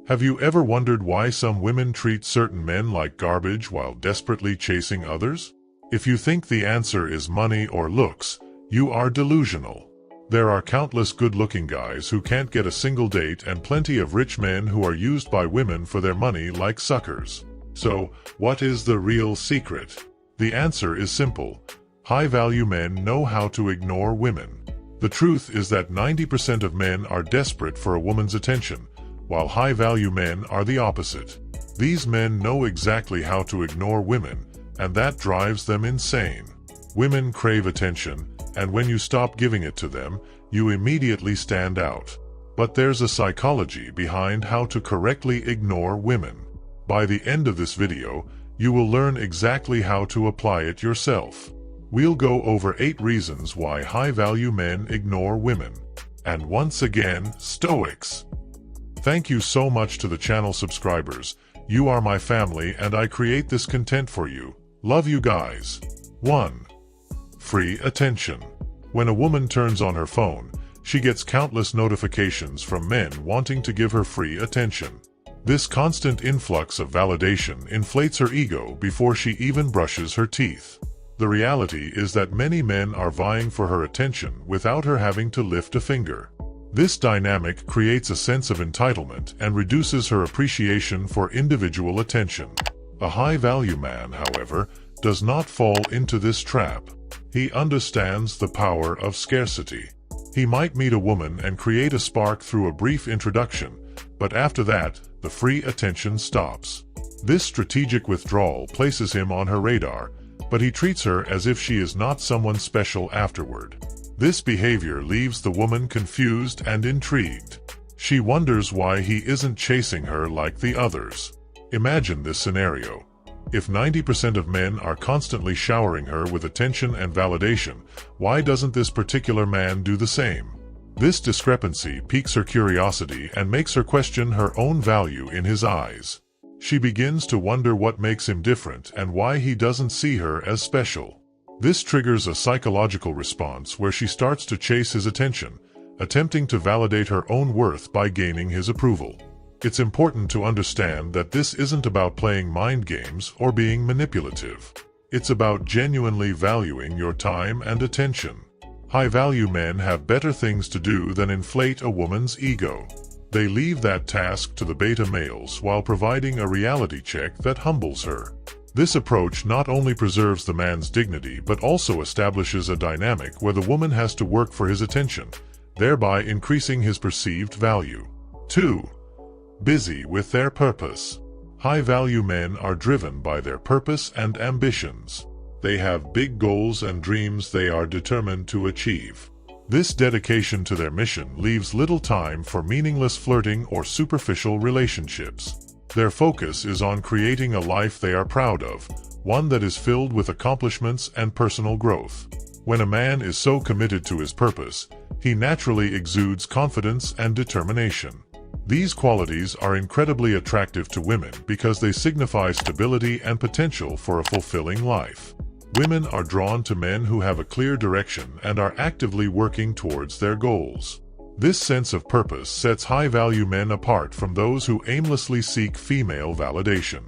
Have you ever wondered why some women treat certain men like garbage while desperately chasing others? If you think the answer is money or looks, you are delusional. There are countless good-looking guys who can't get a single date and plenty of rich men who are used by women for their money like suckers. So, what is the real secret? The answer is simple. High-value men know how to ignore women. The truth is that 90% of men are desperate for a woman's attention, while high-value men are the opposite. These men know exactly how to ignore women, and that drives them insane. Women crave attention, and when you stop giving it to them, you immediately stand out. But there's a psychology behind how to correctly ignore women. By the end of this video, you will learn exactly how to apply it yourself. We'll go over 8 reasons why high-value men ignore women. And once again, Stoics. Thank you so much to the channel subscribers. You are my family and I create this content for you. Love you guys. 1. Free attention. When a woman turns on her phone, she gets countless notifications from men wanting to give her free attention. This constant influx of validation inflates her ego before she even brushes her teeth. The reality is that many men are vying for her attention without her having to lift a finger. This dynamic creates a sense of entitlement and reduces her appreciation for individual attention. A high-value man, however, does not fall into this trap. He understands the power of scarcity. He might meet a woman and create a spark through a brief introduction, but after that, the free attention stops. This strategic withdrawal places him on her radar, but he treats her as if she is not someone special afterward. This behavior leaves the woman confused and intrigued. She wonders why he isn't chasing her like the others. Imagine this scenario. If 90% of men are constantly showering her with attention and validation, why doesn't this particular man do the same? This discrepancy piques her curiosity and makes her question her own value in his eyes. She begins to wonder what makes him different and why he doesn't see her as special. This triggers a psychological response where she starts to chase his attention, attempting to validate her own worth by gaining his approval. It's important to understand that this isn't about playing mind games or being manipulative. It's about genuinely valuing your time and attention. High-value men have better things to do than inflate a woman's ego. They leave that task to the beta males while providing a reality check that humbles her. This approach not only preserves the man's dignity but also establishes a dynamic where the woman has to work for his attention, thereby increasing his perceived value. 2. Busy with their purpose. High-value men are driven by their purpose and ambitions. They have big goals and dreams they are determined to achieve. This dedication to their mission leaves little time for meaningless flirting or superficial relationships. Their focus is on creating a life they are proud of, one that is filled with accomplishments and personal growth. When a man is so committed to his purpose, he naturally exudes confidence and determination. These qualities are incredibly attractive to women because they signify stability and potential for a fulfilling life. Women are drawn to men who have a clear direction and are actively working towards their goals. This sense of purpose sets high-value men apart from those who aimlessly seek female validation.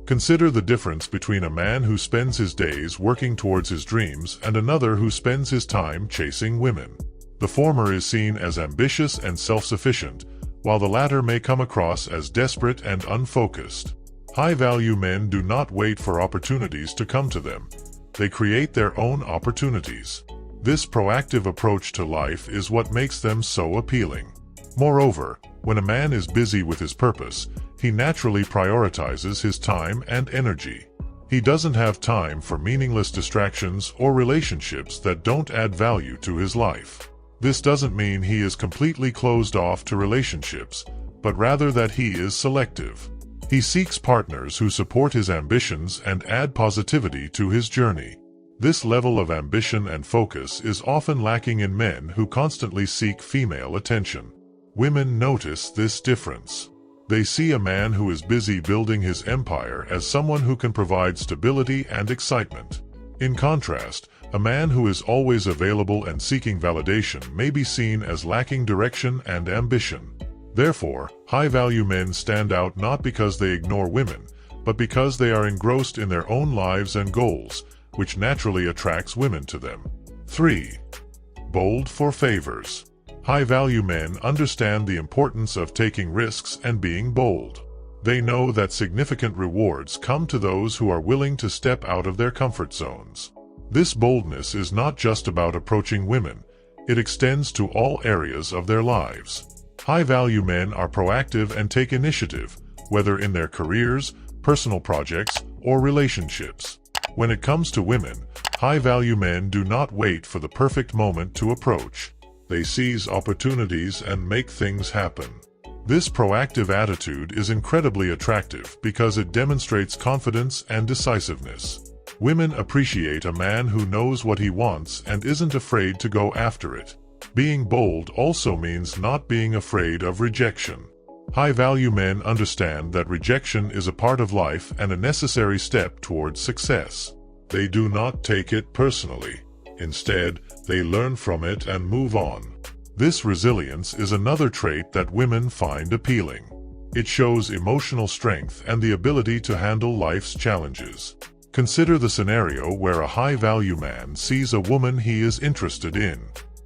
Consider the difference between a man who spends his days working towards his dreams and another who spends his time chasing women. The former is seen as ambitious and self-sufficient, while the latter may come across as desperate and unfocused. High-value men do not wait for opportunities to come to them. They create their own opportunities. This proactive approach to life is what makes them so appealing. Moreover, when a man is busy with his purpose, he naturally prioritizes his time and energy. He doesn't have time for meaningless distractions or relationships that don't add value to his life. This doesn't mean he is completely closed off to relationships, but rather that he is selective. He seeks partners who support his ambitions and add positivity to his journey. This level of ambition and focus is often lacking in men who constantly seek female attention. Women notice this difference. They see a man who is busy building his empire as someone who can provide stability and excitement. In contrast, a man who is always available and seeking validation may be seen as lacking direction and ambition. Therefore, high-value men stand out not because they ignore women, but because they are engrossed in their own lives and goals, which naturally attracts women to them. 3. Bold for favors. High-value men understand the importance of taking risks and being bold. They know that significant rewards come to those who are willing to step out of their comfort zones. This boldness is not just about approaching women, it extends to all areas of their lives. High-value men are proactive and take initiative, whether in their careers, personal projects, or relationships. When it comes to women, high-value men do not wait for the perfect moment to approach. They seize opportunities and make things happen. This proactive attitude is incredibly attractive because it demonstrates confidence and decisiveness. Women appreciate a man who knows what he wants and isn't afraid to go after it. Being bold also means not being afraid of rejection. High-value men understand that rejection is a part of life and a necessary step towards success. They do not take it personally. Instead, they learn from it and move on. This resilience is another trait that women find appealing. It shows emotional strength and the ability to handle life's challenges. Consider the scenario where a high-value man sees a woman he is interested in.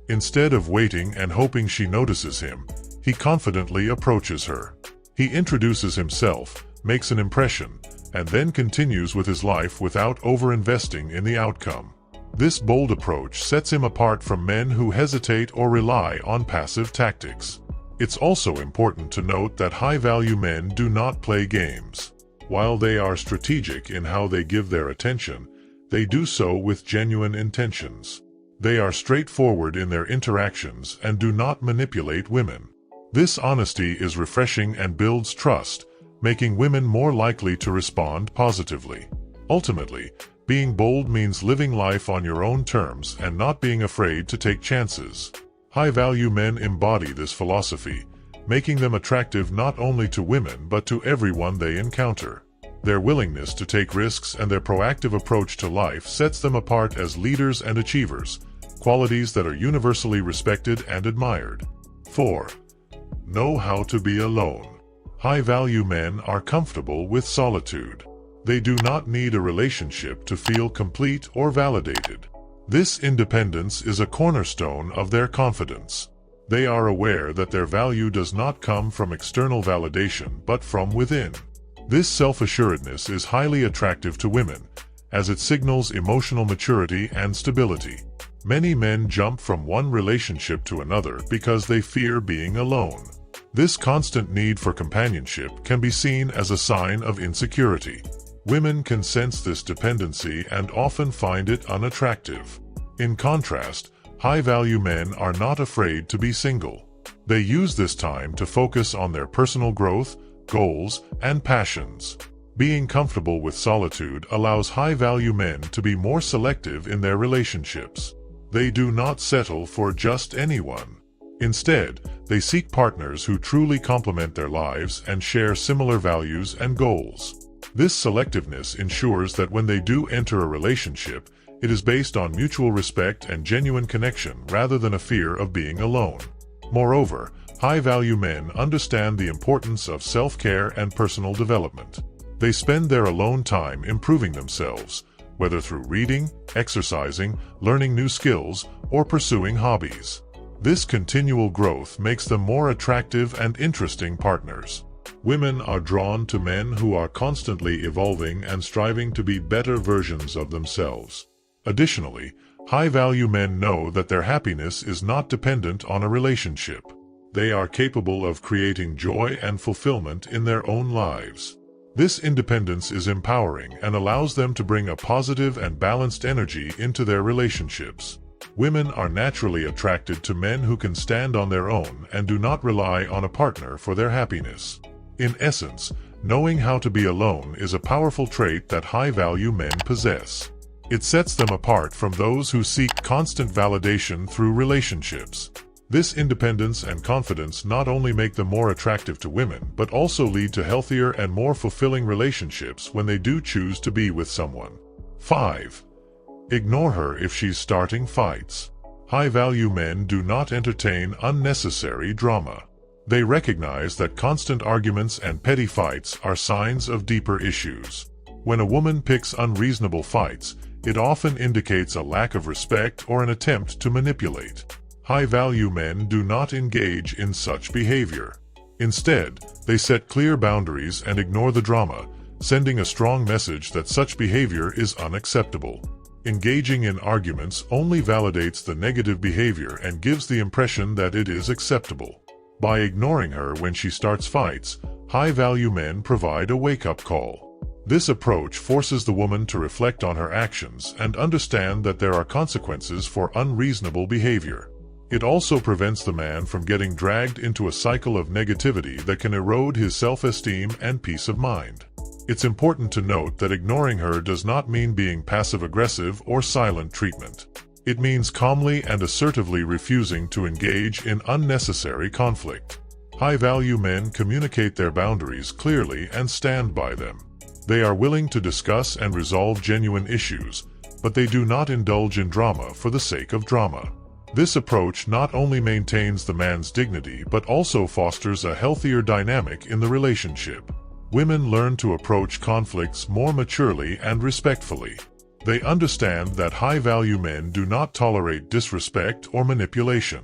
Instead of waiting and hoping she notices him, he confidently approaches her. He introduces himself, makes an impression, and then continues with his life without over-investing in the outcome. This bold approach sets him apart from men who hesitate or rely on passive tactics. It's also important to note that high-value men do not play games. While they are strategic in how they give their attention, they do so with genuine intentions. They are straightforward in their interactions and do not manipulate women. This honesty is refreshing and builds trust, making women more likely to respond positively. Ultimately, being bold means living life on your own terms and not being afraid to take chances. High-value men embody this philosophy, making them attractive not only to women but to everyone they encounter. Their willingness to take risks and their proactive approach to life sets them apart as leaders and achievers, qualities that are universally respected and admired. 4. Know how to be alone. High-value men are comfortable with solitude. They do not need a relationship to feel complete or validated. This independence is a cornerstone of their confidence. They are aware that their value does not come from external validation but from within. This self-assuredness is highly attractive to women, as it signals emotional maturity and stability. Many men jump from one relationship to another because they fear being alone. This constant need for companionship can be seen as a sign of insecurity. Women can sense this dependency and often find it unattractive. In contrast, high-value men are not afraid to be single. They use this time to focus on their personal growth, goals, and passions. Being comfortable with solitude allows high-value men to be more selective in their relationships. They do not settle for just anyone. Instead, they seek partners who truly complement their lives and share similar values and goals. This selectiveness ensures that when they do enter a relationship, it is based on mutual respect and genuine connection rather than a fear of being alone. Moreover, high-value men understand the importance of self-care and personal development. They spend their alone time improving themselves, whether through reading, exercising, learning new skills, or pursuing hobbies. This continual growth makes them more attractive and interesting partners. Women are drawn to men who are constantly evolving and striving to be better versions of themselves. Additionally, high-value men know that their happiness is not dependent on a relationship. They are capable of creating joy and fulfillment in their own lives. This independence is empowering and allows them to bring a positive and balanced energy into their relationships. Women are naturally attracted to men who can stand on their own and do not rely on a partner for their happiness. In essence, knowing how to be alone is a powerful trait that high-value men possess. It sets them apart from those who seek constant validation through relationships. This independence and confidence not only make them more attractive to women, but also lead to healthier and more fulfilling relationships when they do choose to be with someone. 5. Ignore her if she's starting fights. High-value men do not entertain unnecessary drama. They recognize that constant arguments and petty fights are signs of deeper issues. When a woman picks unreasonable fights, it often indicates a lack of respect or an attempt to manipulate. High-value men do not engage in such behavior. Instead, they set clear boundaries and ignore the drama, sending a strong message that such behavior is unacceptable. Engaging in arguments only validates the negative behavior and gives the impression that it is acceptable. By ignoring her when she starts fights, high-value men provide a wake-up call. This approach forces the woman to reflect on her actions and understand that there are consequences for unreasonable behavior. It also prevents the man from getting dragged into a cycle of negativity that can erode his self-esteem and peace of mind. It's important to note that ignoring her does not mean being passive-aggressive or silent treatment. It means calmly and assertively refusing to engage in unnecessary conflict. High-value men communicate their boundaries clearly and stand by them. They are willing to discuss and resolve genuine issues, but they do not indulge in drama for the sake of drama. This approach not only maintains the man's dignity but also fosters a healthier dynamic in the relationship. Women learn to approach conflicts more maturely and respectfully. They understand that high-value men do not tolerate disrespect or manipulation.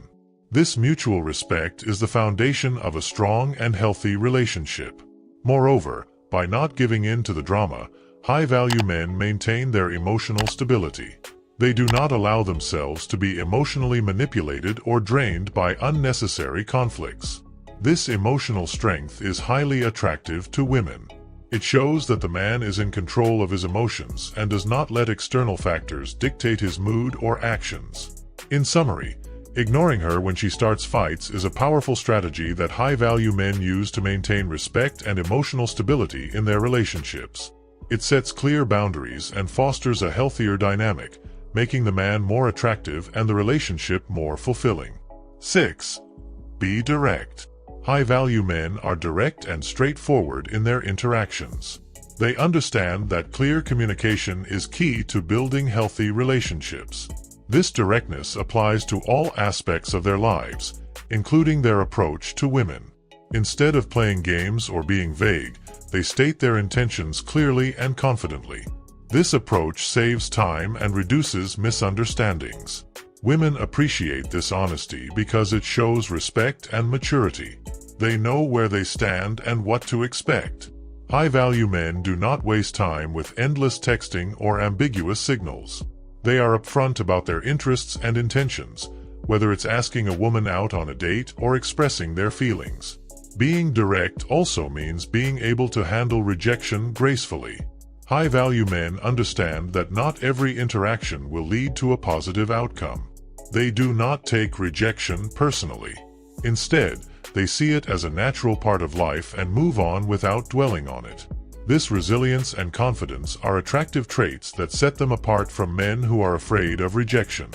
This mutual respect is the foundation of a strong and healthy relationship. Moreover, by not giving in to the drama, high-value men maintain their emotional stability. They do not allow themselves to be emotionally manipulated or drained by unnecessary conflicts. This emotional strength is highly attractive to women. It shows that the man is in control of his emotions and does not let external factors dictate his mood or actions. In summary, ignoring her when she starts fights is a powerful strategy that high-value men use to maintain respect and emotional stability in their relationships. It sets clear boundaries and fosters a healthier dynamic, making the man more attractive and the relationship more fulfilling. 6. Be direct. High-value men are direct and straightforward in their interactions. They understand that clear communication is key to building healthy relationships. This directness applies to all aspects of their lives, including their approach to women. Instead of playing games or being vague, they state their intentions clearly and confidently. This approach saves time and reduces misunderstandings. Women appreciate this honesty because it shows respect and maturity. They know where they stand and what to expect. High-value men do not waste time with endless texting or ambiguous signals. They are upfront about their interests and intentions, whether it's asking a woman out on a date or expressing their feelings. Being direct also means being able to handle rejection gracefully. High-value men understand that not every interaction will lead to a positive outcome. They do not take rejection personally. Instead, they see it as a natural part of life and move on without dwelling on it. This resilience and confidence are attractive traits that set them apart from men who are afraid of rejection.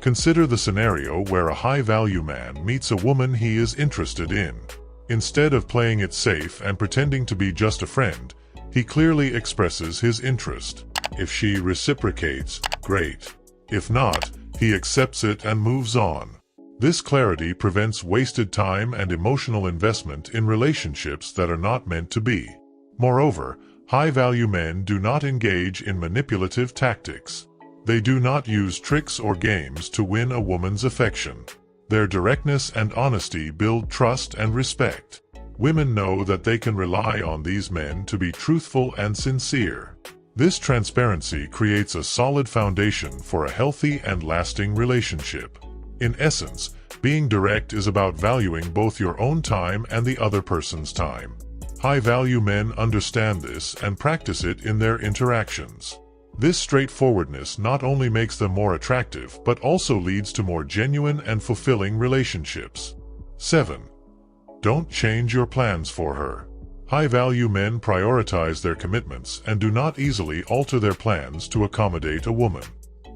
Consider the scenario where a high-value man meets a woman he is interested in. Instead of playing it safe and pretending to be just a friend, he clearly expresses his interest. If she reciprocates, great. If not, he accepts it and moves on. This clarity prevents wasted time and emotional investment in relationships that are not meant to be. Moreover, high-value men do not engage in manipulative tactics. They do not use tricks or games to win a woman's affection. Their directness and honesty build trust and respect. Women know that they can rely on these men to be truthful and sincere. This transparency creates a solid foundation for a healthy and lasting relationship. In essence, being direct is about valuing both your own time and the other person's time. High-value men understand this and practice it in their interactions. This straightforwardness not only makes them more attractive but also leads to more genuine and fulfilling relationships. 7. Don't change your plans for her. High-value men prioritize their commitments and do not easily alter their plans to accommodate a woman.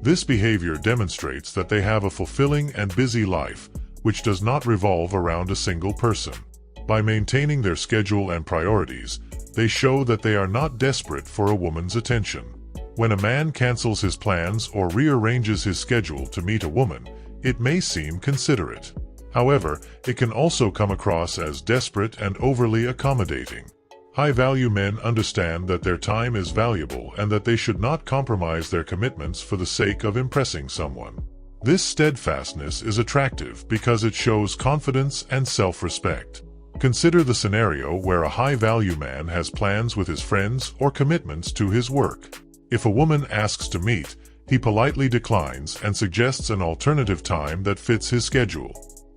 This behavior demonstrates that they have a fulfilling and busy life, which does not revolve around a single person. By maintaining their schedule and priorities, they show that they are not desperate for a woman's attention. When a man cancels his plans or rearranges his schedule to meet a woman, it may seem considerate. However, it can also come across as desperate and overly accommodating. High-value men understand that their time is valuable and that they should not compromise their commitments for the sake of impressing someone. This steadfastness is attractive because it shows confidence and self-respect. Consider the scenario where a high-value man has plans with his friends or commitments to his work. If a woman asks to meet, he politely declines and suggests an alternative time that fits his schedule.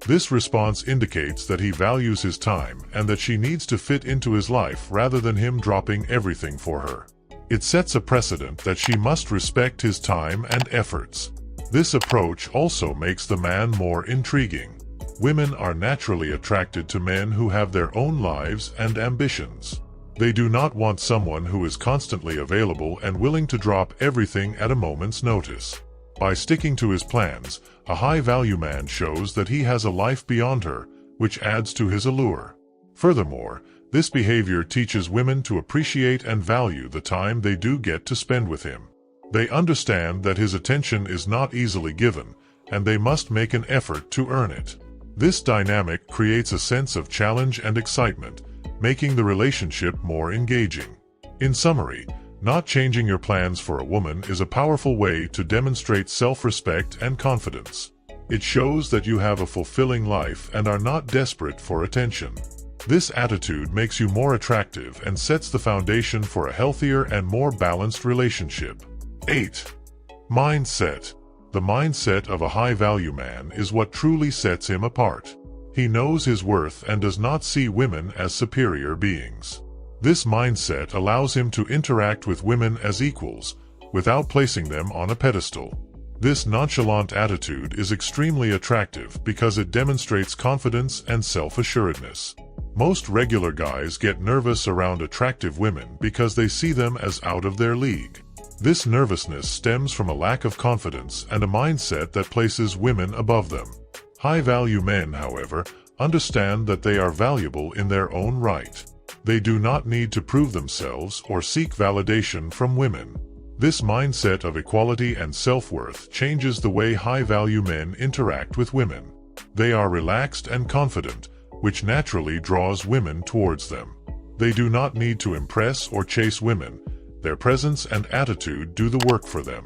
This response indicates that he values his time and that she needs to fit into his life rather than him dropping everything for her. It sets a precedent that she must respect his time and efforts. This approach also makes the man more intriguing. Women are naturally attracted to men who have their own lives and ambitions. They do not want someone who is constantly available and willing to drop everything at a moment's notice. By sticking to his plans, a high-value man shows that he has a life beyond her, which adds to his allure. Furthermore, this behavior teaches women to appreciate and value the time they do get to spend with him. They understand that his attention is not easily given, and they must make an effort to earn it. This dynamic creates a sense of challenge and excitement, making the relationship more engaging. In summary, not changing your plans for a woman is a powerful way to demonstrate self-respect and confidence. It shows that you have a fulfilling life and are not desperate for attention. This attitude makes you more attractive and sets the foundation for a healthier and more balanced relationship. 8. Mindset. The mindset of a high-value man is what truly sets him apart. He knows his worth and does not see women as superior beings. This mindset allows him to interact with women as equals, without placing them on a pedestal. This nonchalant attitude is extremely attractive because it demonstrates confidence and self-assuredness. Most regular guys get nervous around attractive women because they see them as out of their league. This nervousness stems from a lack of confidence and a mindset that places women above them. High-value men, however, understand that they are valuable in their own right. They do not need to prove themselves or seek validation from women. This mindset of equality and self-worth changes the way high-value men interact with women. They are relaxed and confident, which naturally draws women towards them. They do not need to impress or chase women. Their presence and attitude do the work for them.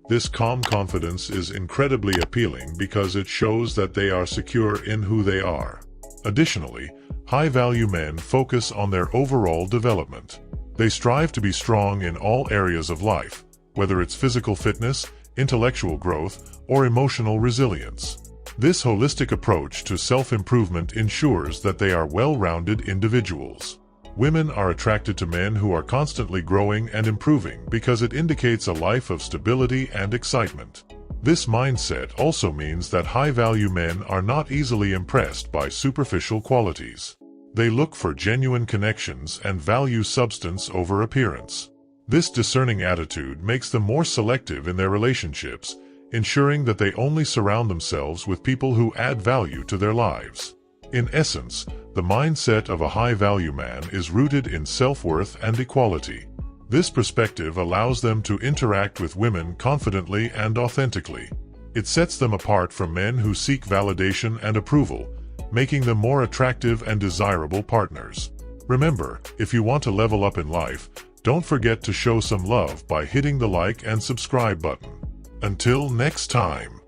This calm confidence is incredibly appealing because it shows that they are secure in who they are. Additionally, high-value men focus on their overall development. They strive to be strong in all areas of life, whether it's physical fitness, intellectual growth, or emotional resilience. This holistic approach to self-improvement ensures that they are well-rounded individuals. Women are attracted to men who are constantly growing and improving because it indicates a life of stability and excitement. This mindset also means that high-value men are not easily impressed by superficial qualities. They look for genuine connections and value substance over appearance. This discerning attitude makes them more selective in their relationships, ensuring that they only surround themselves with people who add value to their lives. In essence, the mindset of a high-value man is rooted in self-worth and equality. This perspective allows them to interact with women confidently and authentically. It sets them apart from men who seek validation and approval, making them more attractive and desirable partners. Remember, if you want to level up in life, don't forget to show some love by hitting the like and subscribe button. Until next time.